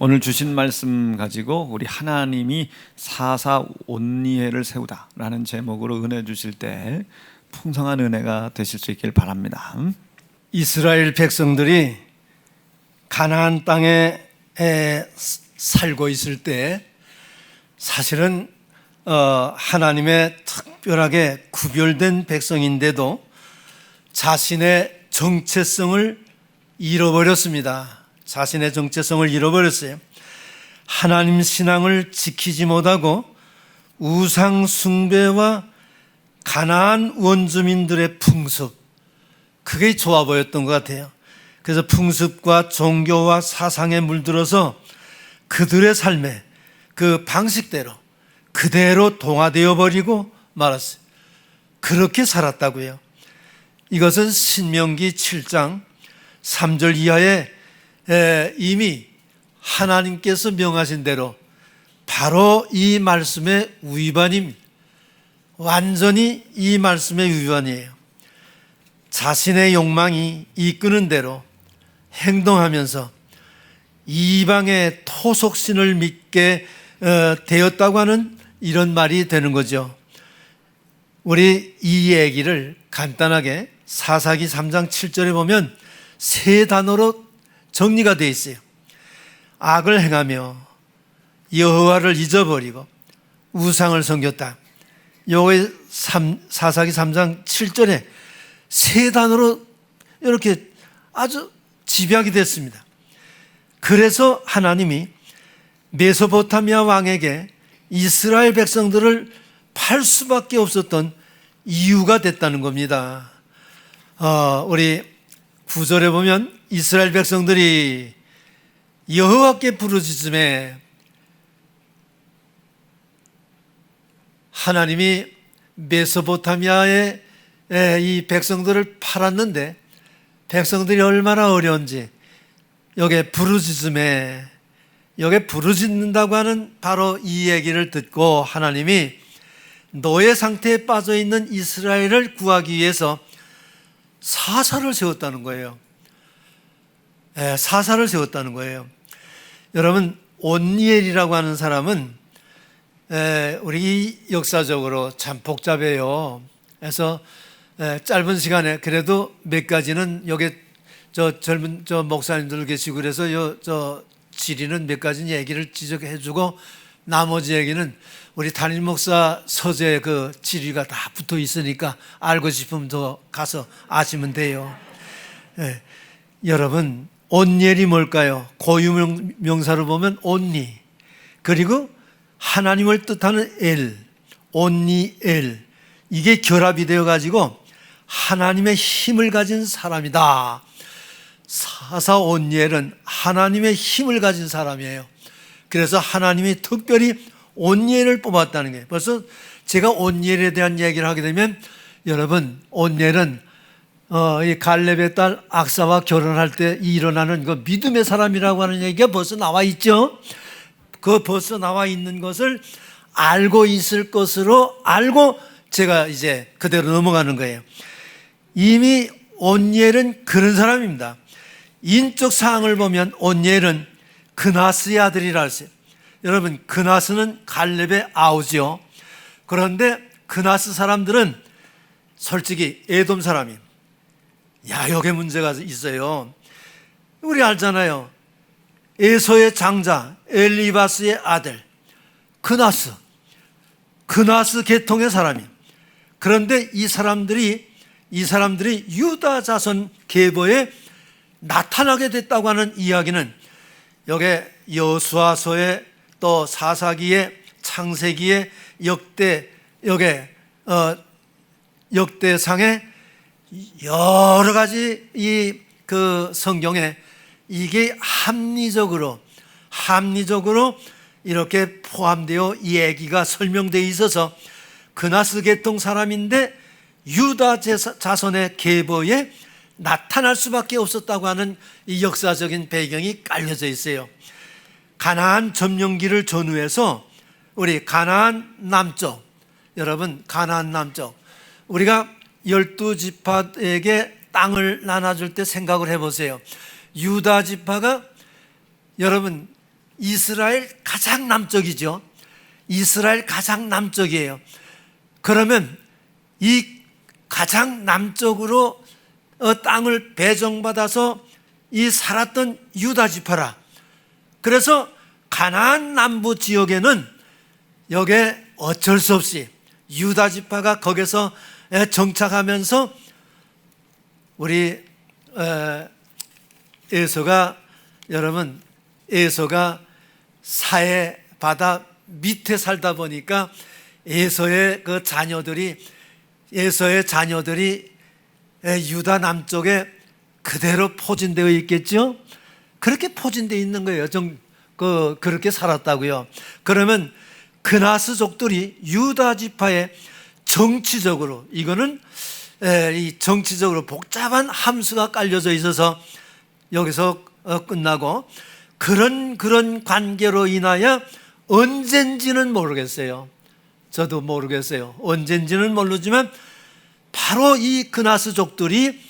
오늘 주신 말씀 가지고 우리 하나님이 사사 온니엘을 세우다라는 제목으로 은혜 주실 때 풍성한 은혜가 되실 수 있길 바랍니다. 이스라엘 백성들이 가나안 땅에 살고 있을 때 사실은 하나님의 특별하게 구별된 백성인데도 자신의 정체성을 잃어버렸습니다. 자신의 정체성을 잃어버렸어요. 하나님 신앙을 지키지 못하고 우상 숭배와 가나안 원주민들의 풍습, 그게 좋아 보였던 것 같아요. 그래서 풍습과 종교와 사상에 물들어서 그들의 삶에 그 방식대로 그대로 동화되어 버리고 말았어요. 그렇게 살았다고요. 이것은 신명기 7장 3절 이하에 이미 하나님께서 명하신 대로 바로 이 말씀의 위반입니다. 완전히 이 말씀의 위반이에요. 자신의 욕망이 이끄는 대로 행동하면서 이방의 토속신을 믿게 되었다고 하는 이런 말이 되는 거죠. 우리 이 얘기를 간단하게 사사기 3장 7절에 보면 세 단어로 정리가 되어 있어요. 악을 행하며 여호와를 잊어버리고 우상을 섬겼다. 요게 사사기 3장 7절에 세 단어로 이렇게 아주 집약이 됐습니다. 그래서 하나님이 메소포타미아 왕에게 이스라엘 백성들을 팔 수밖에 없었던 이유가 됐다는 겁니다. 우리 9절에 보면 이스라엘 백성들이 여호와께 부르짖음에 하나님이 메소포타미아에 이 백성들을 팔았는데 백성들이 얼마나 어려운지 여기에 부르짖음에 여기에 부르짖는다고 하는 바로 이 얘기를 듣고 하나님이 노예 상태에 빠져 있는 이스라엘을 구하기 위해서 사사를 세웠다는 거예요. 사사를 세웠다는 거예요. 여러분, 온니엘이라고 하는 사람은 우리 역사적으로 참 복잡해요. 그래서 짧은 시간에 그래도 몇 가지는 여기 젊은 목사님들 계시고 그래서 지리는 몇 가지 얘기를 지적해주고 나머지 얘기는 우리 담임 목사 서재 그 지리가 다 붙어 있으니까 알고 싶으면 더 가서 아시면 돼요. 여러분, 온니엘이 뭘까요? 고유명사로 보면 온니, 그리고 하나님을 뜻하는 엘, 온니엘, 이게 결합이 되어 가지고 하나님의 힘을 가진 사람이다. 사사 온니엘은 하나님의 힘을 가진 사람이에요. 그래서 하나님이 특별히 온니엘을 뽑았다는 게, 벌써 제가 온니엘에 대한 얘기를 하게 되면 여러분, 온니엘은 이 갈렙의 딸 악사와 결혼할 때 일어나는 그 믿음의 사람이라고 하는 얘기가 벌써 나와 있죠. 그 벌써 나와 있는 것을 알고 있을 것으로 알고 제가 이제 그대로 넘어가는 거예요. 이미 온니엘은 그런 사람입니다. 인적 사항을 보면 온니엘은 그나스의 아들이라 했어요. 여러분, 그나스는 갈렙의 아우지요. 그런데 그나스 사람들은 솔직히 에돔 사람이에요. 야욕의 문제가 있어요. 우리 알잖아요. 에서의 장자 엘리바스의 아들 그나스 계통의 사람이에요. 그런데 이 사람들이 유다 자손 계보에 나타나게 됐다고 하는 이야기는 여기 여수아서의 또 사사기의 창세기의 역대상의 여러 가지 그 성경에 이게 합리적으로 이렇게 포함되어 얘기가 설명되어 있어서 그나스 계통 사람인데 유다 자손의 계보에 나타날 수밖에 없었다고 하는 이 역사적인 배경이 깔려져 있어요. 가나안 점령기를 전후해서 우리 가나안 남쪽, 여러분 가나안 남쪽, 우리가 12지파에게 땅을 나눠줄 때 생각을 해보세요. 유다 지파가 여러분 이스라엘 가장 남쪽이죠. 이스라엘 가장 남쪽이에요. 그러면 이 가장 남쪽으로 땅을 배정받아서 이 살았던 유다 지파라. 그래서 가나안 남부 지역에는 여기에 어쩔 수 없이 유다 지파가 거기서 정착하면서 우리 에서가, 여러분, 에서가 사해 바다 밑에 살다 보니까 에서의 자녀들이 유다 남쪽에 그대로 포진되어 있겠죠. 그렇게 포진되어 있는 거예요. 그렇게 살았다고요. 그러면 그나스족들이 유다 지파의 정치적으로, 이거는 이 정치적으로 복잡한 함수가 깔려져 있어서 여기서 끝나고, 그런 관계로 인하여 언젠지는 모르겠어요. 저도 모르겠어요. 언젠지는 모르지만 바로 이 그나스족들이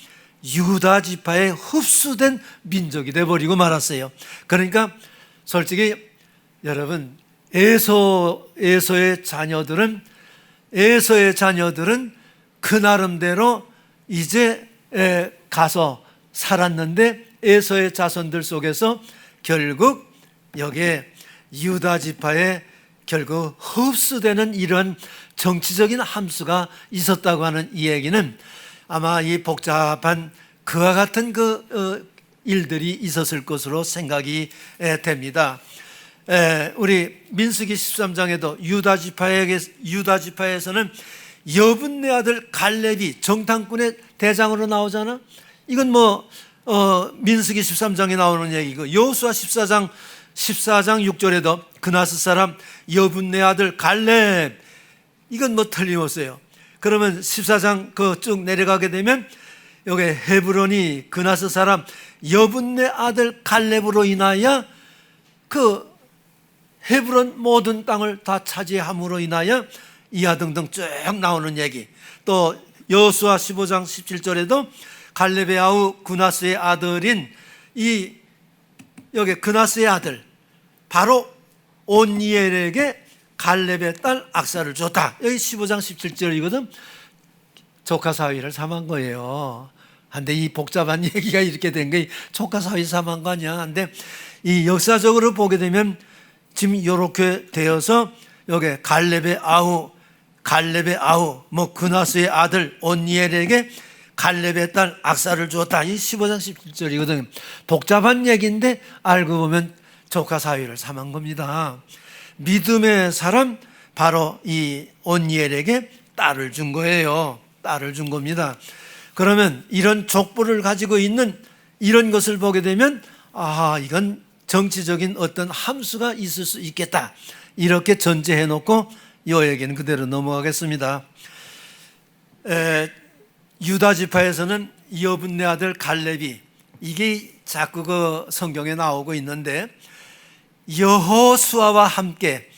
유다 지파에 흡수된 민족이 되어버리고 말았어요. 그러니까 솔직히 여러분, 에서의 자녀들은 그 나름대로 이제 가서 살았는데, 에서의 자손들 속에서 결국 여기에 유다 지파에 결국 흡수되는 이런 정치적인 함수가 있었다고 하는 이 얘기는 아마 이 복잡한 그와 같은 일들이 있었을 것으로 생각이 됩니다. 우리 민수기 13장에도 유다 지파에서는 여분네 아들 갈렙이 정탐꾼의 대장으로 나오잖아. 이건 민수기 13장에 나오는 얘기고, 여호수아 14장 6절에도 그나스 사람 여분네 아들 갈렙, 이건 틀림없어요. 그러면 14장 쭉 내려가게 되면 여기 헤브론이 그나스 사람 여분네 아들 갈렙으로 인하여 그 헤브론 모든 땅을 다 차지함으로 인하여 이하 등등 쭉 나오는 얘기. 또 여호수아 15장 17절에도 갈렙의 아우 그나스의 아들인 여기 그나스의 아들 바로 온니엘에게 갈렙의 딸 악사를 줬다. 여기 15장 17절이거든. 조카 사위를 삼은 거예요. 근데 이 복잡한 얘기가 이렇게 된 게 조카 사위 삼은 거 아니야. 근데 이 역사적으로 보게 되면 지금 이렇게 되어서 여기 갈렙의 아우 그나스의 아들 온니엘에게 갈렙의 딸 악사를 주었다. 이 15장 17절이거든. 복잡한 얘기인데 알고 보면 조카 사위를 삼은 겁니다. 믿음의 사람 바로 이 온니엘에게 딸을 준 거예요. 딸을 준 겁니다. 그러면 이런 족보를 가지고 있는 이런 것을 보게 되면 이건 정치적인 어떤 함수가 있을 수 있겠다, 이렇게 전제해 놓고 이 얘기는 그대로 넘어가겠습니다. 유다 지파에서는 여분네 아들 갈렙이, 이게 자꾸 성경에 나오고 있는데, 여호수아와 함께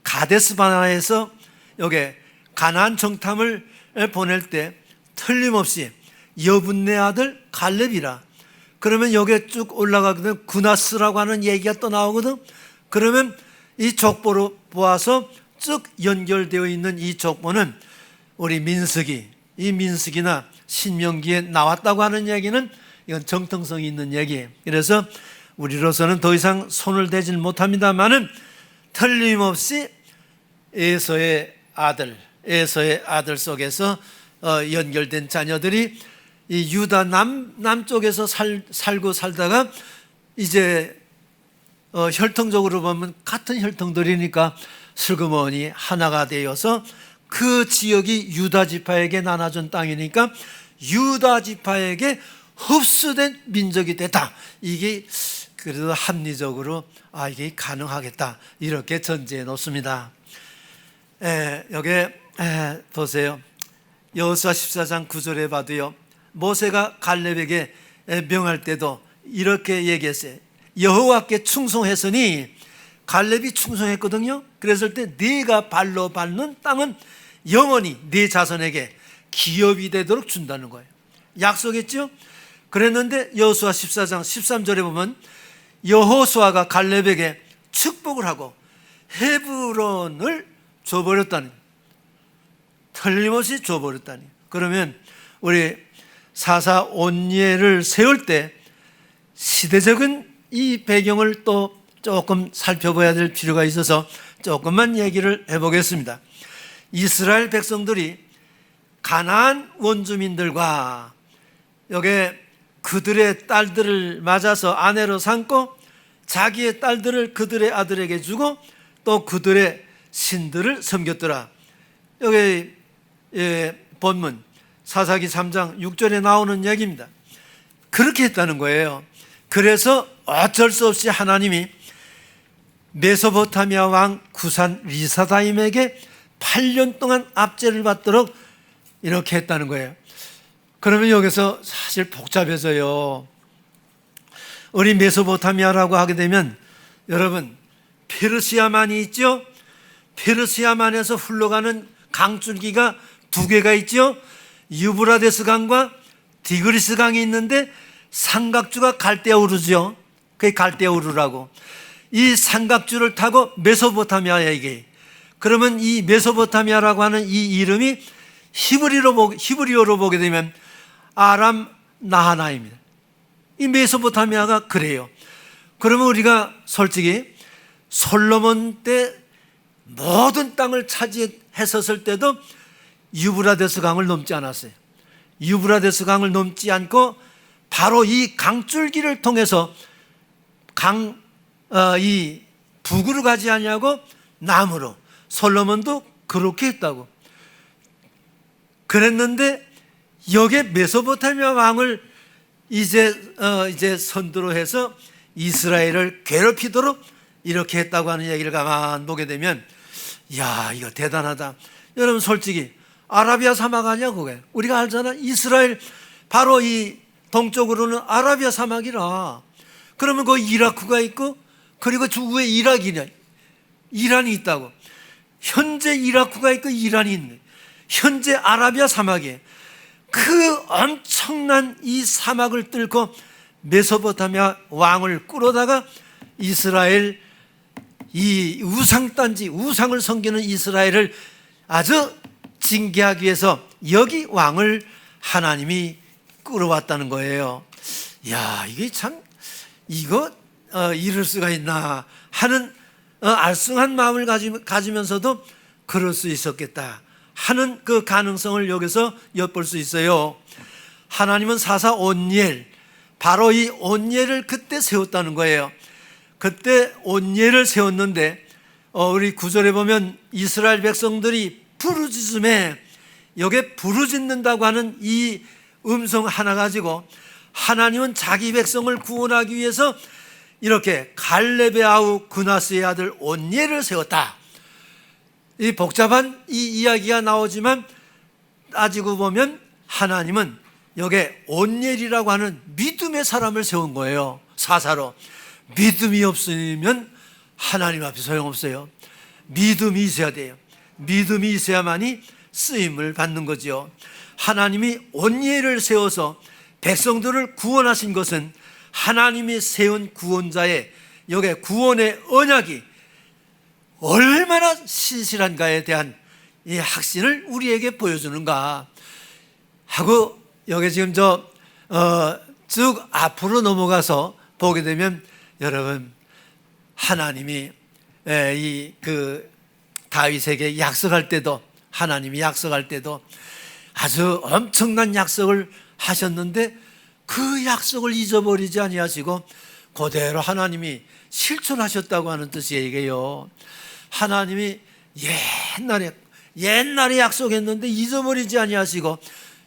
가데스 바네아에서 여기 가나안 정탐을 보낼 때 틀림없이 여분네 아들 갈렙이라. 그러면 여기에 쭉 올라가거든. 그나스라고 하는 얘기가 또 나오거든. 그러면 이 족보로 보아서 쭉 연결되어 있는 이 족보는 우리 민수기나 신명기에 나왔다고 하는 얘기는 이건 정통성이 있는 얘기예요. 그래서 우리로서는 더 이상 손을 대질 못합니다만은 틀림없이 에서의 아들 속에서 연결된 자녀들이 이 유다 남쪽에서 살고 살다가 이제 혈통적으로 보면 같은 혈통들이니까 슬그머니 하나가 되어서 그 지역이 유다 지파에게 나눠준 땅이니까 유다 지파에게 흡수된 민족이 됐다. 이게 그래도 합리적으로 이게 가능하겠다, 이렇게 전제해 놓습니다. 여기 보세요. 여호수아 14장 9절에 봐도요, 모세가 갈렙에게 명할 때도 이렇게 얘기했어요. 여호와께 충성했으니, 갈렙이 충성했거든요. 그랬을 때 네가 발로 밟는 땅은 영원히 네 자손에게 기업이 되도록 준다는 거예요. 약속했죠. 그랬는데 여호수아 14장 13절에 보면 여호수아가 갈렙에게 축복을 하고 헤브론을 줘버렸다니, 틀림없이 줘버렸다니. 그러면 우리 사사 온니엘을 세울 때 시대적인 이 배경을 또 조금 살펴봐야 될 필요가 있어서 조금만 얘기를 해보겠습니다. 이스라엘 백성들이 가나안 원주민들과 여기 그들의 딸들을 맞아서 아내로 삼고 자기의 딸들을 그들의 아들에게 주고 또 그들의 신들을 섬겼더라. 여기 본문 사사기 3장 6절에 나오는 얘기입니다. 그렇게 했다는 거예요. 그래서 어쩔 수 없이 하나님이 메소포타미아 왕 구산 리사다임에게 8년 동안 압제를 받도록 이렇게 했다는 거예요. 그러면 여기서 사실 복잡해져요. 우리 메소포타미아라고 하게 되면 여러분 페르시아만이 있죠. 페르시아만에서 흘러가는 강줄기가 두 개가 있죠. 유브라데스 강과 디그리스 강이 있는데 삼각주가 갈대아우르죠. 그게 갈대아우르라고. 이 삼각주를 타고 메소포타미아에 이게. 그러면 이 메소포타미아라고 하는 이 이름이 히브리어로 보게 되면 아람 나하나입니다. 이 메소포타미아가 그래요. 그러면 우리가 솔직히 솔로몬 때 모든 땅을 차지했었을 때도 유브라데스 강을 넘지 않았어요. 유브라데스 강을 넘지 않고 바로 이 강줄기를 통해서 이 북으로 가지 않냐고 남으로. 솔로몬도 그렇게 했다고. 그랬는데 여기에 메소포타미아 왕을 이제 선두로 해서 이스라엘을 괴롭히도록 이렇게 했다고 하는 얘기를 가만 보게 되면, 야, 이거 대단하다. 여러분 솔직히 아라비아 사막 아니야 그게? 우리가 알잖아. 이스라엘 바로 이 동쪽으로는 아라비아 사막이라. 그러면 거기 이라크가 있고 그리고 주위에 이란이 있다고. 현재 이라크가 있고 이란이 있네. 현재 아라비아 사막에 그 엄청난 이 사막을 뚫고 메소포타미아 왕을 끌어다가 이스라엘 이 우상단지, 우상을 섬기는 이스라엘을 아주 징계하기 위해서 여기 왕을 하나님이 끌어왔다는 거예요. 야, 이게 참 이거 이럴 수가 있나 하는 알쏭한 마음을 가지면서도 그럴 수 있었겠다 하는 그 가능성을 여기서 엿볼 수 있어요. 하나님은 사사 온니엘, 바로 이 온니엘을 그때 세웠다는 거예요. 그때 온니엘을 세웠는데 우리 9절에 보면 이스라엘 백성들이 부르짖음에, 여기에 부르짖는다고 하는 이 음성 하나 가지고 하나님은 자기 백성을 구원하기 위해서 이렇게 갈렙의 아우 그나스의 아들 온니엘을 세웠다. 이 복잡한 이 이야기가 나오지만 따지고 보면 하나님은 여기에 온니엘이라고 하는 믿음의 사람을 세운 거예요. 사사로. 믿음이 없으면 하나님 앞에 소용없어요. 믿음이 있어야 돼요. 믿음이 있어야만이 쓰임을 받는 거죠. 하나님이 온니엘을 세워서 백성들을 구원하신 것은 하나님이 세운 구원자의 여기에 구원의 언약이 얼마나 신실한가에 대한 이 확신을 우리에게 보여주는가 하고, 여기 지금 쭉 앞으로 넘어가서 보게 되면 여러분, 하나님이 다윗에게 약속할 때도, 하나님이 약속할 때도 아주 엄청난 약속을 하셨는데 그 약속을 잊어버리지 아니하시고 그대로 하나님이 실천하셨다고 하는 뜻이에요. 하나님이 옛날에 약속했는데 잊어버리지 아니하시고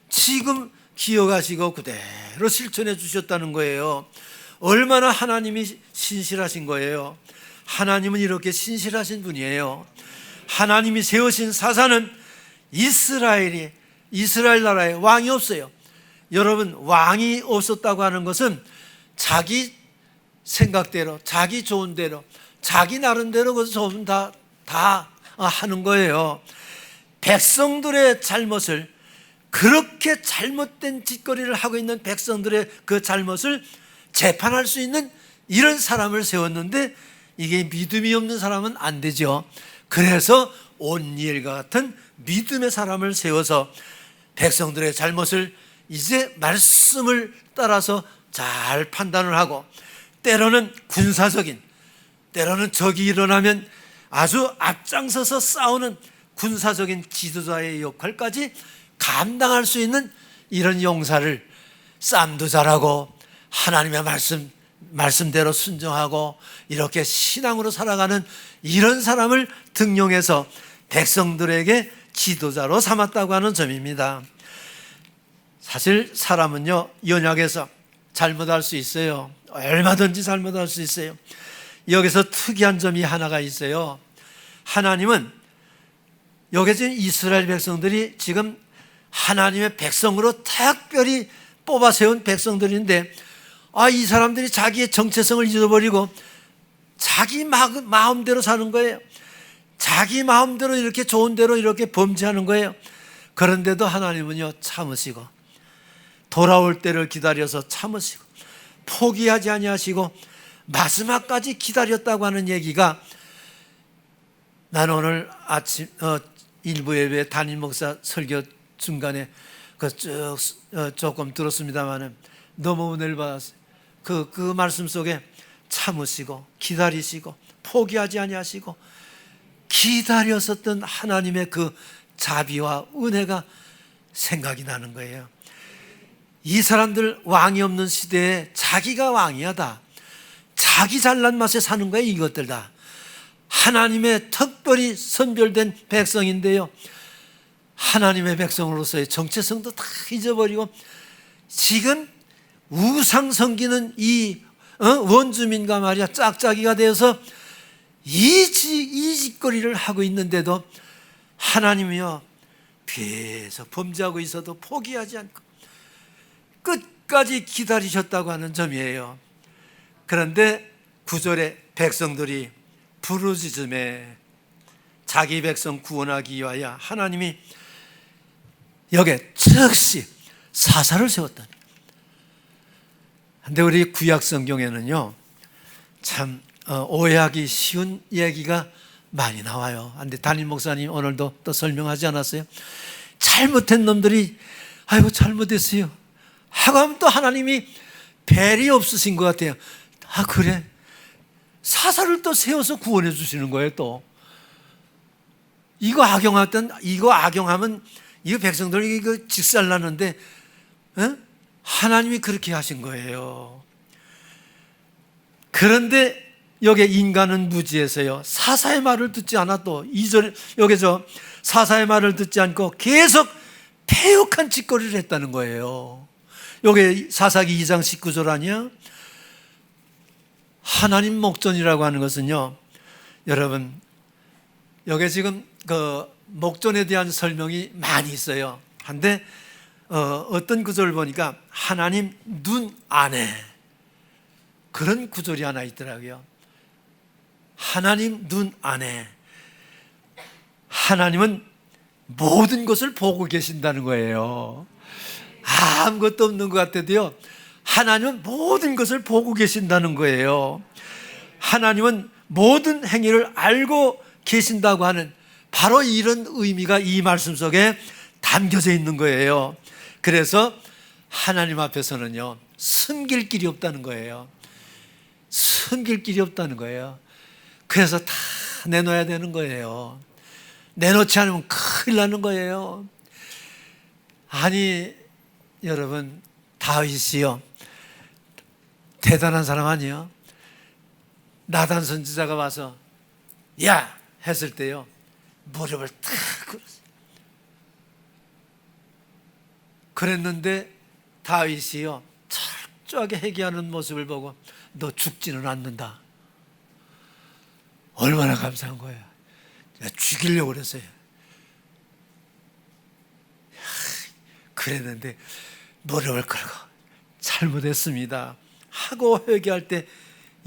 지금 기억하시고 그대로 실천해 주셨다는 거예요. 얼마나 하나님이 신실하신 거예요. 하나님은 이렇게 신실하신 분이에요. 하나님이 세우신 사사는 이스라엘 나라에 왕이 없어요. 여러분, 왕이 없었다고 하는 것은 자기 생각대로, 자기 좋은 대로, 자기 나름대로 그것을 조금 다 하는 거예요. 백성들의 잘못을, 그렇게 잘못된 짓거리를 하고 있는 백성들의 그 잘못을 재판할 수 있는 이런 사람을 세웠는데 이게 믿음이 없는 사람은 안 되죠. 그래서 온니엘과 같은 믿음의 사람을 세워서 백성들의 잘못을 이제 말씀을 따라서 잘 판단을 하고, 때로는 군사적인, 때로는 적이 일어나면 아주 앞장서서 싸우는 군사적인 지도자의 역할까지 감당할 수 있는 이런 용사를, 싸움도 잘하고 하나님의 말씀대로 순종하고 이렇게 신앙으로 살아가는 이런 사람을 등용해서 백성들에게 지도자로 삼았다고 하는 점입니다. 사실 사람은요, 연약해서 잘못할 수 있어요. 얼마든지 잘못할 수 있어요. 여기서 특이한 점이 하나가 있어요. 하나님은 여기 지금 이스라엘 백성들이 지금 하나님의 백성으로 특별히 뽑아 세운 백성들인데, 이 사람들이 자기의 정체성을 잊어버리고 자기 마음대로 사는 거예요. 자기 마음대로 이렇게 좋은 대로 이렇게 범죄하는 거예요. 그런데도 하나님은요, 참으시고 돌아올 때를 기다려서 참으시고 포기하지 아니하시고 마지막까지 기다렸다고 하는 얘기가, 나는 오늘 아침 일부 예배 담임 목사 설교 중간에 조금 들었습니다마는 너무 은혜를 받았어요. 그 말씀 속에 참으시고 기다리시고 포기하지 아니하시고 기다렸었던 하나님의 그 자비와 은혜가 생각이 나는 거예요. 이 사람들 왕이 없는 시대에 자기가 왕이야다, 자기 잘난 맛에 사는 거예요. 이것들 다 하나님의 특별히 선별된 백성인데요, 하나님의 백성으로서의 정체성도 다 잊어버리고 지금 우상 섬기는 이 원주민과 말이야 짝짝이가 되어서 이 짓거리를 하고 있는데도 하나님이요, 계속 범죄하고 있어도 포기하지 않고 끝까지 기다리셨다고 하는 점이에요. 그런데 9절에 백성들이 부르짖음에 자기 백성 구원하기 위하여 하나님이 여기에 즉시 사사를 세웠다. 근데 우리 구약 성경에는요, 참 오해하기 쉬운 얘기가 많이 나와요. 근데 담임 목사님 오늘도 또 설명하지 않았어요? 잘못한 놈들이 아이고 잘못했어요 하고 하면 또 하나님이 벨이 없으신 것 같아요. 그래, 사사를 또 세워서 구원해 주시는 거예요. 또 이거 악용하면 이거 백성들이 이거 직살나는데, 하나님이 그렇게 하신 거예요. 그런데 여기 인간은 무지해서요, 사사의 말을 듣지 않아도 2절 여기서 사사의 말을 듣지 않고 계속 패역한 짓거리를 했다는 거예요. 여기 사사기 2장 19절 아니야? 하나님 목전이라고 하는 것은요, 여러분 여기 지금 그 목전에 대한 설명이 많이 있어요. 한데 어떤 구절을 보니까 하나님 눈 안에 그런 구절이 하나 있더라고요. 하나님 눈 안에, 하나님은 모든 것을 보고 계신다는 거예요. 아무것도 없는 것 같아도요, 하나님은 모든 것을 보고 계신다는 거예요. 하나님은 모든 행위를 알고 계신다고 하는 바로 이런 의미가 이 말씀 속에 담겨져 있는 거예요. 그래서 하나님 앞에서는요, 숨길 길이 없다는 거예요. 숨길 길이 없다는 거예요. 그래서 다 내놓아야 되는 거예요. 내놓지 않으면 큰일 나는 거예요. 아니 여러분, 다윗이요, 대단한 사람 아니에요? 나단 선지자가 와서 야 했을 때요, 무릎을 탁 꿇었어요. 그랬는데 다윗이요, 철저하게 회개하는 모습을 보고 너 죽지는 않는다. 얼마나 감사한 거예요. 죽이려고 그랬어요. 그랬는데 무릎을 꿇고 잘못했습니다 하고 회개할 때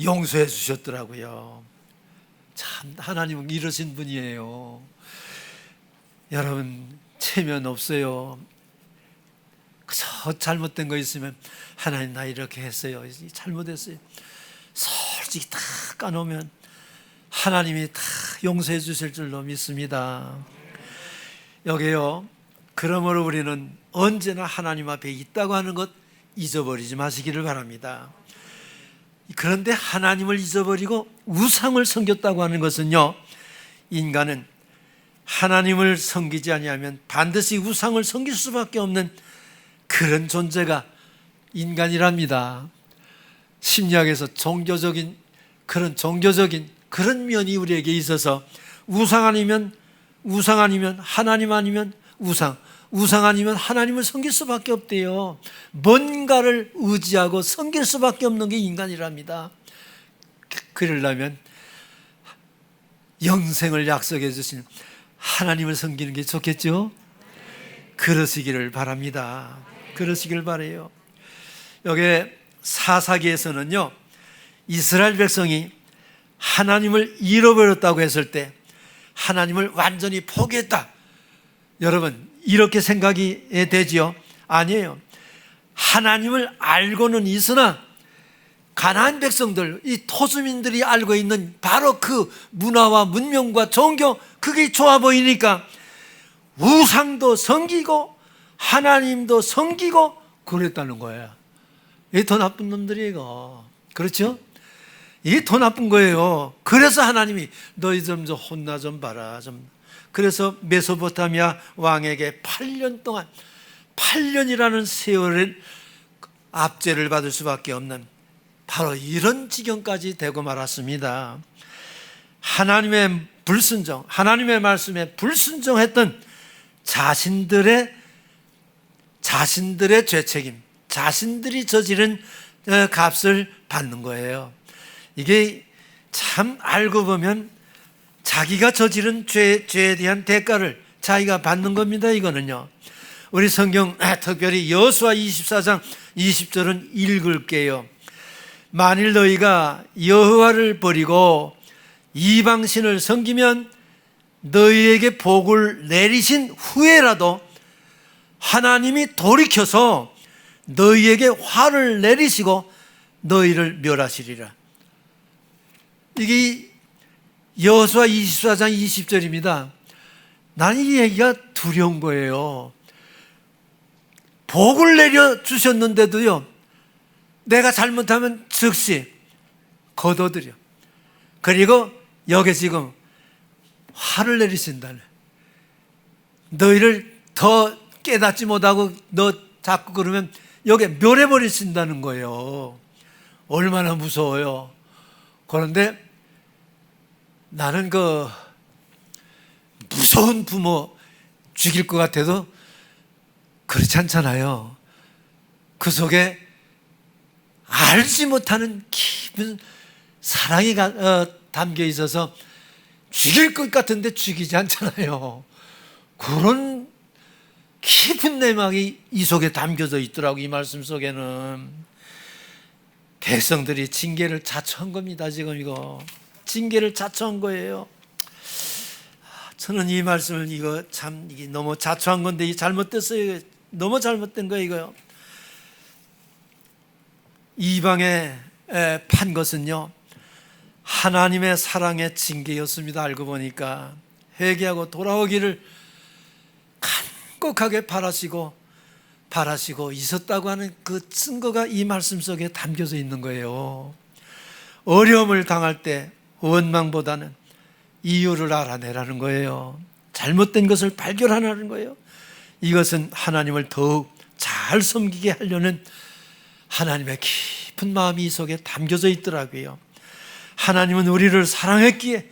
용서해 주셨더라고요. 참 하나님은 이러신 분이에요. 여러분, 체면 없어요. 그저 잘못된 거 있으면 하나님 나 이렇게 했어요, 잘못했어요, 솔직히 다 까놓으면 하나님이 다 용서해 주실 줄로 믿습니다. 여기요, 그러므로 우리는 언제나 하나님 앞에 있다고 하는 것 잊어버리지 마시기를 바랍니다. 그런데 하나님을 잊어버리고 우상을 섬겼다고 하는 것은요, 인간은 하나님을 섬기지 아니하면 반드시 우상을 섬길 수밖에 없는 그런 존재가 인간이랍니다. 심리학에서 종교적인 그런 면이 우리에게 있어서 우상 아니면 하나님 아니면 우상 아니면 하나님을 섬길 수밖에 없대요. 뭔가를 의지하고 섬길 수밖에 없는 게 인간이랍니다. 그러려면 영생을 약속해 주신 하나님을 섬기는 게 좋겠죠? 그러시기를 바랍니다. 그러시길 바라요. 여기 사사기에서는요, 이스라엘 백성이 하나님을 잃어버렸다고 했을 때 하나님을 완전히 포기했다. 여러분, 이렇게 생각이 되지요? 아니에요. 하나님을 알고는 있으나 가나안 백성들, 이 토수민들이 알고 있는 바로 그 문화와 문명과 종교, 그게 좋아 보이니까 우상도 섬기고 하나님도 섬기고 그랬다는 거예요. 이게 더 나쁜 놈들이에요. 그렇죠? 이게 더 나쁜 거예요. 그래서 하나님이 너희 좀 혼나 좀 봐라. 그래서 메소포타미아 왕에게 8년 동안 8년이라는 세월을 압제를 받을 수밖에 없는 바로 이런 지경까지 되고 말았습니다. 하나님의 불순종, 하나님의 말씀에 불순종했던 자신들의 죄책임, 자신들이 저지른 값을 받는 거예요. 이게 참 알고 보면 자기가 저지른 죄에 대한 대가를 자기가 받는 겁니다. 이거는요, 우리 성경 특별히 여호수아 24장 20절은 읽을게요. 만일 너희가 여호와를 버리고 이방신을 섬기면 너희에게 복을 내리신 후에라도 하나님이 돌이켜서 너희에게 화를 내리시고 너희를 멸하시리라. 이게 여호수아 24장 20절입니다. 나는 이 얘기가 두려운 거예요. 복을 내려주셨는데도요, 내가 잘못하면 즉시 거둬들여. 그리고 여기 지금 화를 내리신다네. 너희를 더 깨닫지 못하고 너 자꾸 그러면 여기 멸해버리신다는 거예요. 얼마나 무서워요. 그런데 나는 그 무서운 부모 죽일 것 같아도 그렇지 않잖아요. 그 속에 알지 못하는 깊은 사랑이 담겨 있어서 죽일 것 같은데 죽이지 않잖아요. 그런 깊은 내막이 이 속에 담겨져 있더라고. 이 말씀 속에는 백성들이 징계를 자초한 겁니다. 지금 이거 징계를 자초한 거예요. 저는 이 말씀을 이게 너무 자초한 건데 이 잘못됐어요. 너무 잘못된 거예요. 이거요. 이방에 판 것은요, 하나님의 사랑의 징계였습니다. 알고 보니까 회개하고 돌아오기를 간곡하게 바라시고 있었다고 하는 그 증거가 이 말씀 속에 담겨져 있는 거예요. 어려움을 당할 때 원망보다는 이유를 알아내라는 거예요. 잘못된 것을 발견하라는 거예요. 이것은 하나님을 더욱 잘 섬기게 하려는 하나님의 깊은 마음이 이 속에 담겨져 있더라고요. 하나님은 우리를 사랑했기에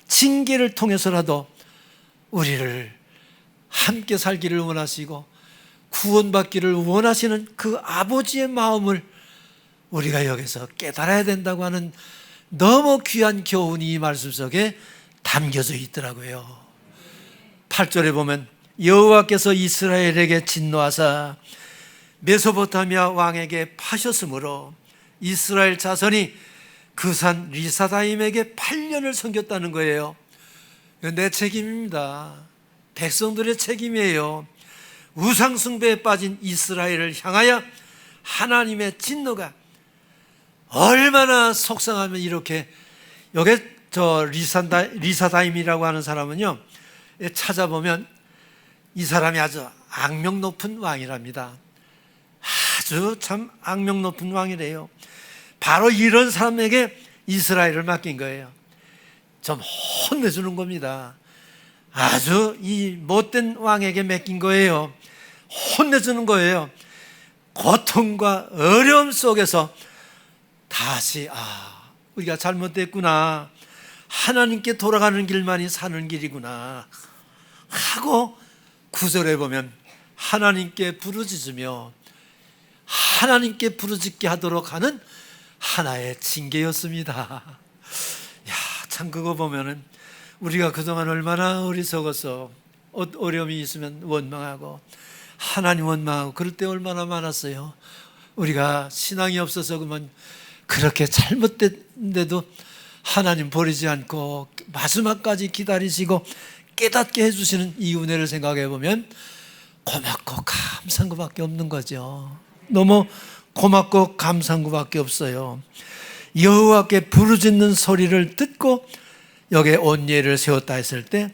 징계를 통해서라도 우리를 함께 살기를 원하시고 구원받기를 원하시는 그 아버지의 마음을 우리가 여기서 깨달아야 된다고 하는 너무 귀한 교훈이 이 말씀 속에 담겨져 있더라고요. 8절에 보면 여호와께서 이스라엘에게 진노하사 메소포타미아 왕에게 파셨으므로 이스라엘 자손이 그 산 리사다임에게 8년을 섬겼다는 거예요. 내 책임입니다. 백성들의 책임이에요. 우상숭배에 빠진 이스라엘을 향하여 하나님의 진노가 얼마나 속상하면 이렇게 여기 저 리사다임이라고 하는 사람은요, 찾아보면 이 사람이 아주 악명 높은 왕이랍니다. 아주 참 악명 높은 왕이래요. 바로 이런 사람에게 이스라엘을 맡긴 거예요. 좀 혼내주는 겁니다. 아주 이 못된 왕에게 맡긴 거예요. 혼내주는 거예요. 고통과 어려움 속에서 다시 우리가 잘못됐구나, 하나님께 돌아가는 길만이 사는 길이구나 하고, 9절에 보면 하나님께 부르짖으며 하나님께 부르짖게 하도록 하는 하나의 징계였습니다. 야, 참 그거 보면은 우리가 그동안 얼마나 어리석어서 어려움이 있으면 원망하고 하나님 원망하고 그럴 때 얼마나 많았어요. 우리가 신앙이 없어서 그만 그렇게 잘못됐는데도 하나님 버리지 않고 마지막까지 기다리시고 깨닫게 해주시는 이 은혜를 생각해 보면 고맙고 감사한 것밖에 없는 거죠. 너무 고맙고 감사한 것밖에 없어요. 여호와께 부르짖는 소리를 듣고 여기에 온예를 세웠다 했을 때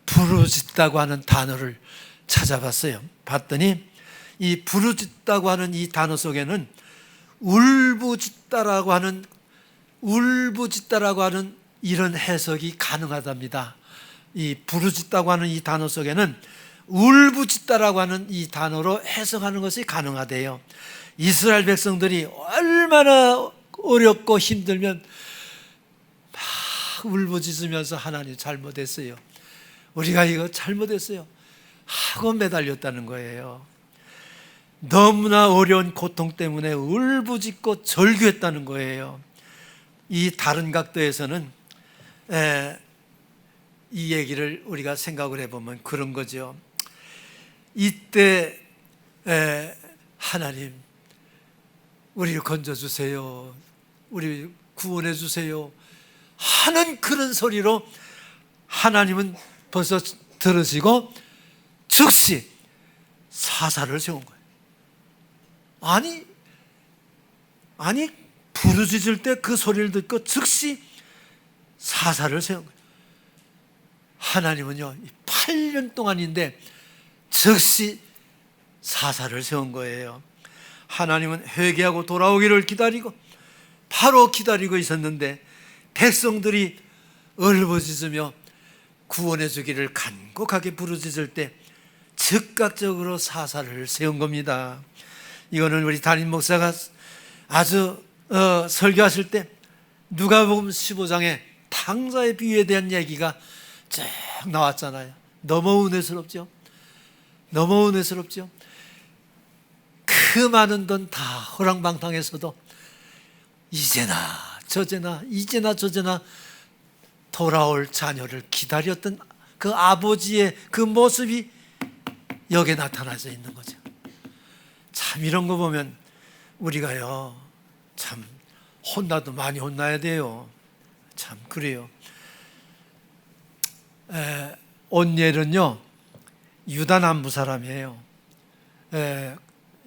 부르짖다고 하는 단어를 찾아봤어요. 봤더니 이 부르짖다고 하는 이 단어 속에는 울부짖다라고 하는 이런 해석이 가능하답니다. 이 부르짖다고 하는 이 단어 속에는 울부짖다라고 하는 이 단어로 해석하는 것이 가능하대요. 이스라엘 백성들이 얼마나 어렵고 힘들면 막 울부짖으면서 하나님 잘못했어요, 우리가 이거 잘못했어요 하고 매달렸다는 거예요. 너무나 어려운 고통 때문에 울부짖고 절규했다는 거예요. 이 다른 각도에서는 이 얘기를 우리가 생각을 해보면 그런 거죠. 이때 하나님 우리를 건져주세요, 우리 구원해 주세요 하는 그런 소리로 하나님은 벌써 들으시고 즉시 사사를 세운 거예요. 아니 부르짖을 때 그 소리를 듣고 즉시 사사를 세운 거예요. 하나님은요 8년 동안인데 즉시 사사를 세운 거예요. 하나님은 회개하고 돌아오기를 기다리고 바로 기다리고 있었는데 백성들이 울부짖으며 구원해 주기를 간곡하게 부르짖을 때 즉각적으로 사사를 세운 겁니다. 이거는 우리 담임 목사가 아주 설교하실 때 누가복음 15장에 탕자의 비유에 대한 얘기가 쭉 나왔잖아요. 너무 은혜스럽죠? 너무 은혜스럽죠? 그 많은 돈 다 허랑방탕에서도 이제나 저제나 돌아올 자녀를 기다렸던 그 아버지의 그 모습이 여기에 나타나서 있는 거죠. 참 이런 거 보면 우리가요 참 혼나도 많이 혼나야 돼요. 참 그래요. 온니엘은요 유다 남부 사람이에요.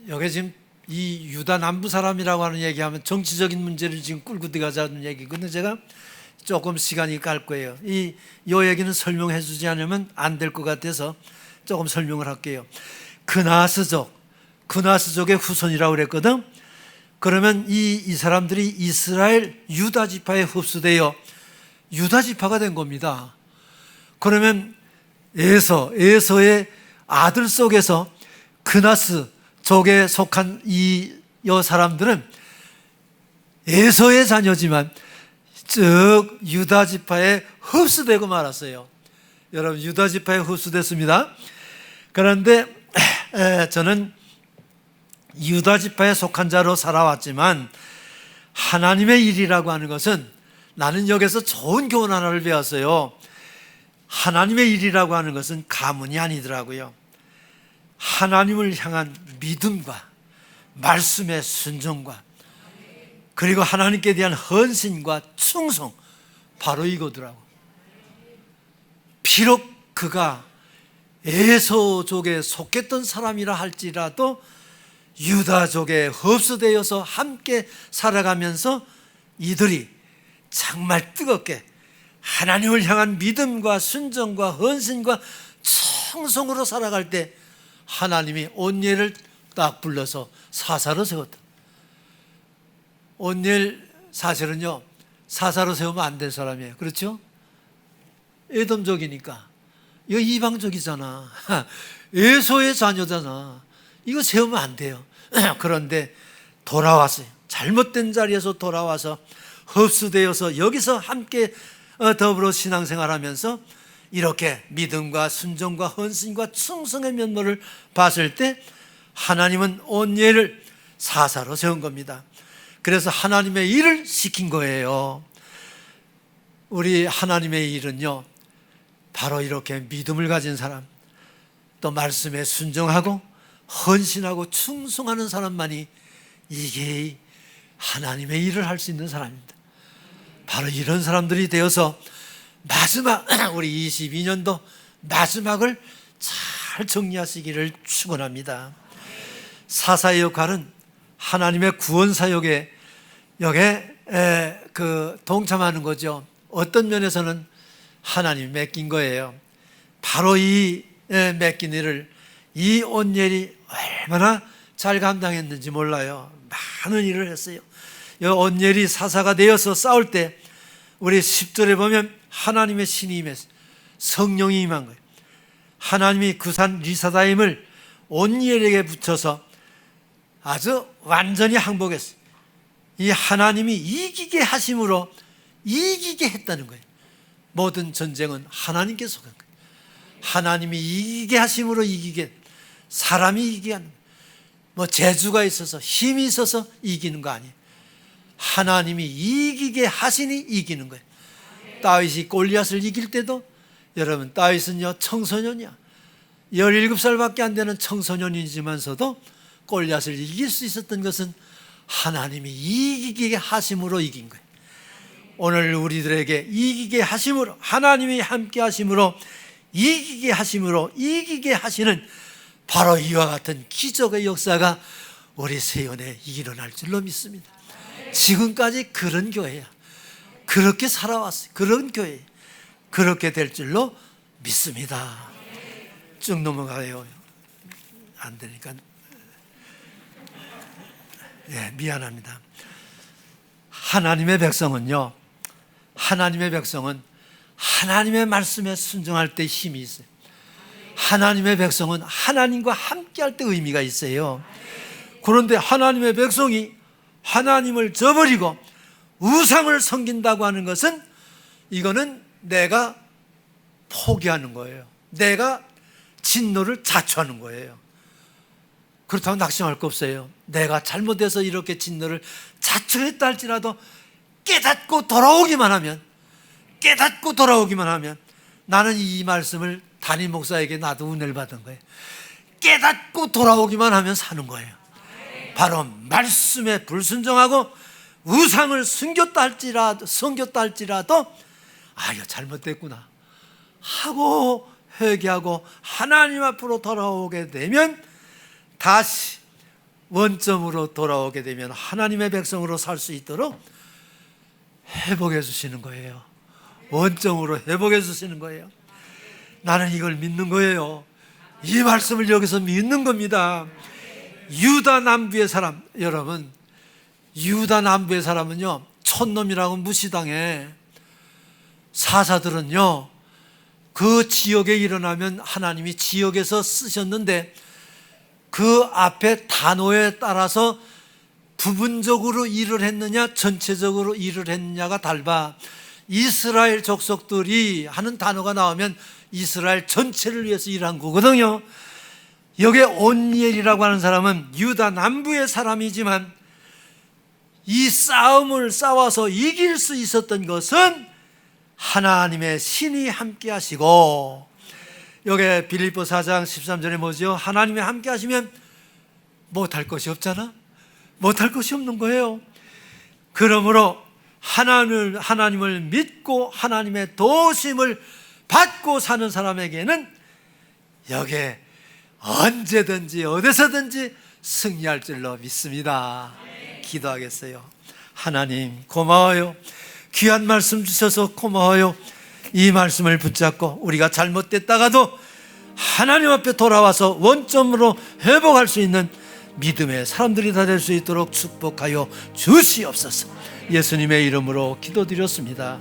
여기 지금 이 유다 남부 사람이라고 하는 얘기하면 정치적인 문제를 지금 끌고 들어가자는 얘기거든요. 제가 조금 시간이 갈 거예요. 이 얘기는 설명해 주지 않으면 안 될 것 같아서 조금 설명을 할게요. 그나스족의 후손이라고 그랬거든. 그러면 이 사람들이 이스라엘 유다 지파에 흡수되어 유다 지파가 된 겁니다. 그러면 에서의 아들 속에서 그나스족에 속한 이 사람들은 에서의 자녀지만 즉 유다 지파에 흡수되고 말았어요. 여러분 유다 지파에 흡수됐습니다. 그런데 저는 유다 지파에 속한 자로 살아왔지만 하나님의 일이라고 하는 것은 나는 여기서 좋은 교훈 하나를 배웠어요. 하나님의 일이라고 하는 것은 가문이 아니더라고요. 하나님을 향한 믿음과 말씀의 순종과 그리고 하나님께 대한 헌신과 충성, 바로 이거더라고. 비록 그가 에서족에 속했던 사람이라 할지라도 유다족에 흡수되어서 함께 살아가면서 이들이 정말 뜨겁게 하나님을 향한 믿음과 순종과 헌신과 충성으로 살아갈 때 하나님이 온니엘을 딱 불러서 사사로 세웠다. 온니엘 사실은요, 사사로 세우면 안 될 사람이에요. 그렇죠? 에돔족이니까. 이거 이방족이잖아. 에소의 자녀잖아. 이거 세우면 안 돼요. 그런데 돌아왔어요. 잘못된 자리에서 돌아와서 흡수되어서 여기서 함께 더불어 신앙생활하면서 이렇게 믿음과 순종과 헌신과 충성의 면모를 봤을 때 하나님은 온니엘을 사사로 세운 겁니다. 그래서 하나님의 일을 시킨 거예요. 우리 하나님의 일은요, 바로 이렇게 믿음을 가진 사람, 또 말씀에 순종하고 헌신하고 충성하는 사람만이 이게 하나님의 일을 할 수 있는 사람입니다. 바로 이런 사람들이 되어서 마지막 우리 22년도 마지막을 잘 정리하시기를 축원합니다. 사사의 역할은 하나님의 구원 사역에 동참하는 거죠. 어떤 면에서는 하나님이 맡긴 거예요. 바로 이 맡긴 일을 이 온니엘이 얼마나 잘 감당했는지 몰라요. 많은 일을 했어요. 이 온니엘이 사사가 되어서 싸울 때 우리 10절에 보면 하나님의 신이 임했어요. 성령이 임한 거예요. 하나님이 그 산 리사다임을 온니엘에게 붙여서 아주 완전히 항복했어요. 이 하나님이 이기게 하심으로 이기게 했다는 거예요. 모든 전쟁은 하나님께 속한 거예요. 하나님이 이기게 하심으로 이기게, 사람이 이기게 하는 거예요. 뭐 재주가 있어서 힘이 있어서 이기는 거 아니에요. 하나님이 이기게 하시니 이기는 거예요. 다윗이 골리앗을 이길 때도, 여러분, 다윗은요 청소년이야. 17살밖에 안 되는 청소년이지만서도 골리앗을 이길 수 있었던 것은 하나님이 이기게 하심으로 이긴 거예요. 오늘 우리들에게 이기게 하심으로, 하나님이 함께 하심으로 이기게 하시는 바로 이와 같은 기적의 역사가 우리 세연에 일어날 줄로 믿습니다. 지금까지 그런 교회야. 그렇게 살아왔어요. 그런 교회, 그렇게 될 줄로 믿습니다. 쭉 넘어가요. 안 되니까 미안합니다. 하나님의 백성은요, 하나님의 백성은 하나님의 말씀에 순종할 때 힘이 있어요. 하나님의 백성은 하나님과 함께 할 때 의미가 있어요. 그런데 하나님의 백성이 하나님을 저버리고 우상을 섬긴다고 하는 것은, 이거는 내가 포기하는 거예요. 내가 진노를 자초하는 거예요. 그렇다고 낙심할 거 없어요. 내가 잘못해서 이렇게 진노를 자초했다 할지라도 깨닫고 돌아오기만 하면, 나는 이 말씀을 담임 목사에게 나도 은혜를 받은 거예요. 깨닫고 돌아오기만 하면 사는 거예요. 바로 말씀에 불순종하고 우상을 섬겼다 할지라도 아, 이거 잘못됐구나 하고 회개하고 하나님 앞으로 돌아오게 되면, 다시 원점으로 돌아오게 되면 하나님의 백성으로 살 수 있도록 회복해 주시는 거예요. 원점으로 회복해 주시는 거예요. 나는 이걸 믿는 거예요. 이 말씀을 여기서 믿는 겁니다. 유다 남부의 사람, 여러분, 유다 남부의 사람은요 촌놈이라고 무시당해. 사사들은요 그 지역에 일어나면 하나님이 지역에서 쓰셨는데, 그 앞에 단어에 따라서 부분적으로 일을 했느냐 전체적으로 일을 했느냐가 달라. 이스라엘 족속들이 하는 단어가 나오면 이스라엘 전체를 위해서 일한 거거든요. 여기에 온니엘이라고 하는 사람은 유다 남부의 사람이지만 이 싸움을 싸워서 이길 수 있었던 것은 하나님의 신이 함께 하시고, 여기 빌립보 4장 13절에 뭐죠? 하나님이 함께 하시면 못할 것이 없잖아. 못할 것이 없는 거예요. 그러므로 하나님을 믿고 하나님의 도우심을 받고 사는 사람에게는 여기에 언제든지 어디서든지 승리할 줄로 믿습니다. 기도하겠어요. 하나님 고마워요. 귀한 말씀 주셔서 고마워요. 이 말씀을 붙잡고 우리가 잘못됐다가도 하나님 앞에 돌아와서 원점으로 회복할 수 있는 믿음의 사람들이 다 될 수 있도록 축복하여 주시옵소서. 예수님의 이름으로 기도드렸습니다.